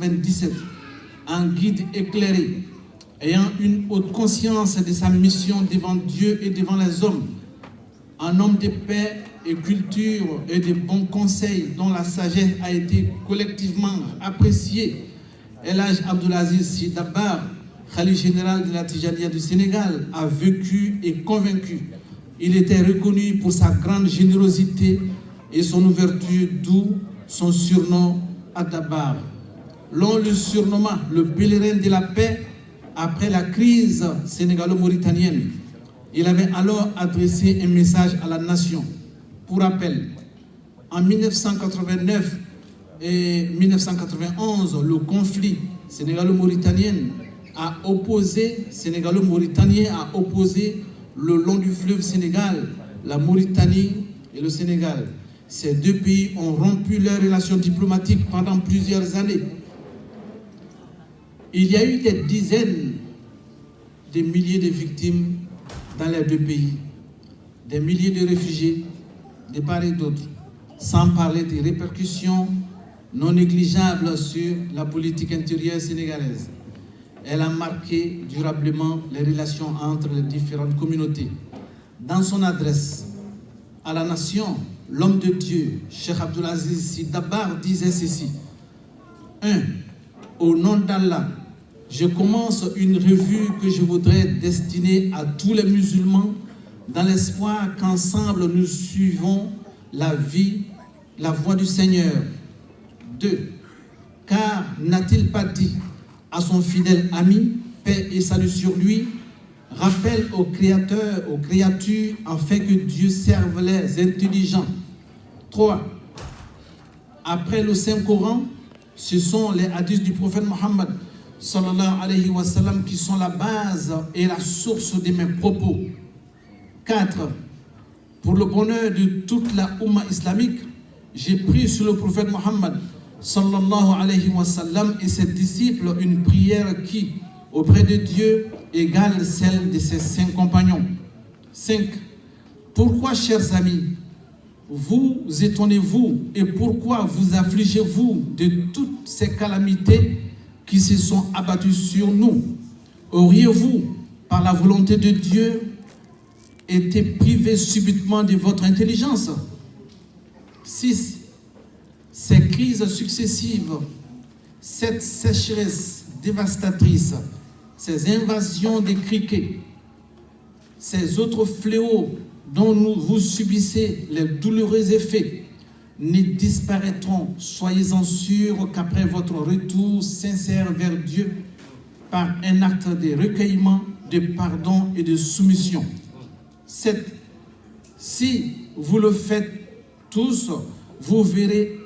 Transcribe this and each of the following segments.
1997, un guide éclairé, ayant une haute conscience de sa mission devant Dieu et devant les hommes, un homme de paix et culture et de bons conseils dont la sagesse a été collectivement appréciée. El Hadj Abdoulaziz Sy Dabakh, Khalife général de la Tijaniya du Sénégal, a vécu et convaincu. Il était reconnu pour sa grande générosité et son ouverture, d'où son surnom Dabakh. L'on le surnomma le pèlerin de la paix après la crise sénégalo-mauritanienne. Il avait alors adressé un message à la nation. Pour rappel, en 1989 et 1991, le conflit sénégalo-mauritanien a opposé le long du fleuve Sénégal, la Mauritanie et le Sénégal. Ces deux pays ont rompu leurs relations diplomatiques pendant plusieurs années. Il y a eu des dizaines de milliers de victimes dans les deux pays, des milliers de réfugiés de part et d'autre, sans parler des répercussions non négligeables sur la politique intérieure sénégalaise. Elle a marqué durablement les relations entre les différentes communautés. Dans son adresse à la nation, l'homme de Dieu, Cheikh Abdoulaziz Sy Dabakh, disait ceci. 1. Au nom d'Allah, je commence une revue que je voudrais destiner à tous les musulmans dans l'espoir qu'ensemble nous suivons la voie du Seigneur. 2. Car n'a-t-il pas dit à son fidèle ami, paix et salut sur lui, rappelle au Créateur, aux créatures, afin que Dieu serve les intelligents. 3. Après le Saint-Coran, ce sont les hadiths du prophète Mohammed sallallahu alayhi wa sallam qui sont la base et la source de mes propos. 4. Pour le bonheur de toute la Oumma islamique, j'ai pris sur le prophète Mohammed sallallahu alayhi wa sallam et ses disciples une prière qui, auprès de Dieu, égale celle de ses 5 compagnons. 5. Pourquoi, chers amis, vous étonnez-vous et pourquoi vous affligez-vous de toutes ces calamités qui se sont abattues sur nous? Auriez-vous, par la volonté de Dieu, été privé subitement de votre intelligence? 6. Ces crises successives, cette sécheresse dévastatrice, ces invasions des criquets, ces autres fléaux dont vous subissez les douloureux effets, ne disparaîtront, soyez-en sûrs, qu'après votre retour sincère vers Dieu, par un acte de recueillement, de pardon et de soumission. 7. Si vous le faites tous, vous verrez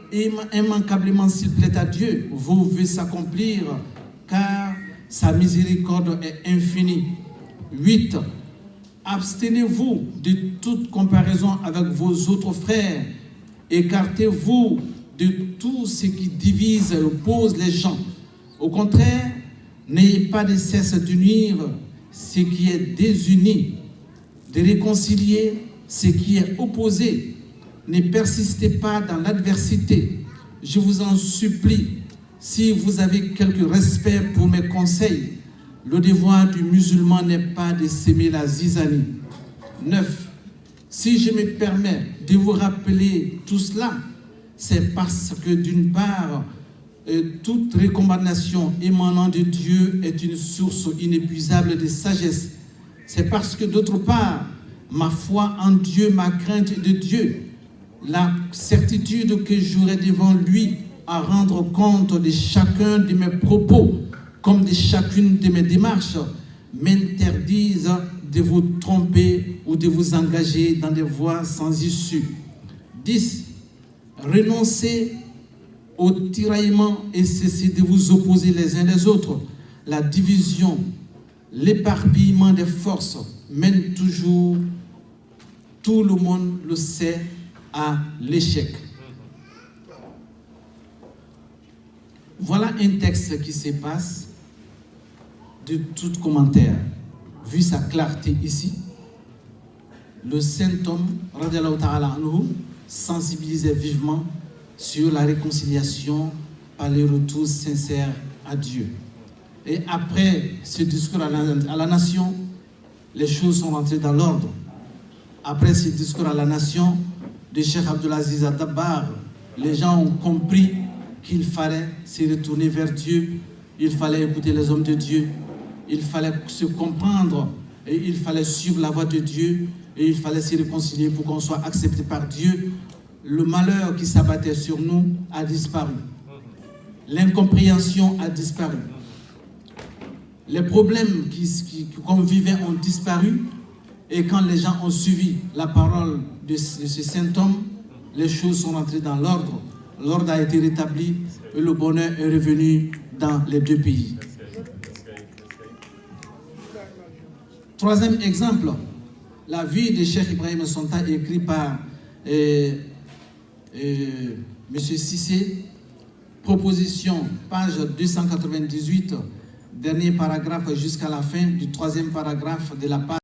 immanquablement, s'il plaît à Dieu, vos vœux s'accomplir, car sa miséricorde est infinie. 8. Abstenez-vous de toute comparaison avec vos autres frères. Écartez-vous de tout ce qui divise et oppose les gens. Au contraire, n'ayez pas de cesse d'unir ce qui est désuni, de réconcilier ce qui est opposé. Ne persistez pas dans l'adversité. Je vous en supplie, si vous avez quelque respect pour mes conseils, le devoir du musulman n'est pas de s'aimer la zizanie. 9. Si je me permets de vous rappeler tout cela, c'est parce que d'une part, toute recommandation émanant de Dieu est une source inépuisable de sagesse. C'est parce que d'autre part, ma foi en Dieu, ma crainte de Dieu, la certitude que j'aurai devant lui à rendre compte de chacun de mes propos comme de chacune de mes démarches m'interdisent de vous tromper ou de vous engager dans des voies sans issue. 10. Renoncez au tiraillement et cessez de vous opposer les uns les autres. La division, l'éparpillement des forces mène toujours, tout le monde le sait, à l'échec. Voilà un texte qui se passe de tout commentaire. Vu sa clarté ici, le saint homme, radiallahu ta'ala anhu, sensibilisait vivement sur la réconciliation par les retours sincères à Dieu. Et après ce discours à la nation, les choses sont rentrées dans l'ordre. Après ce discours à la nation de Cheikh Abdelaziz Dabakh, les gens ont compris qu'il fallait se retourner vers Dieu, il fallait écouter les hommes de Dieu, il fallait se comprendre et il fallait suivre la voie de Dieu et il fallait se réconcilier pour qu'on soit accepté par Dieu. Le malheur qui s'abattait sur nous a disparu. L'incompréhension a disparu. Les problèmes qu'on vivait ont disparu. Et quand les gens ont suivi la parole de ce saint homme, les choses sont rentrées dans l'ordre. L'ordre a été rétabli et le bonheur est revenu dans les deux pays. Troisième exemple, la vie de Cheikh Ibrahim Sonta écrite par M. Cissé, proposition, page 298, dernier paragraphe jusqu'à la fin du troisième paragraphe de la page.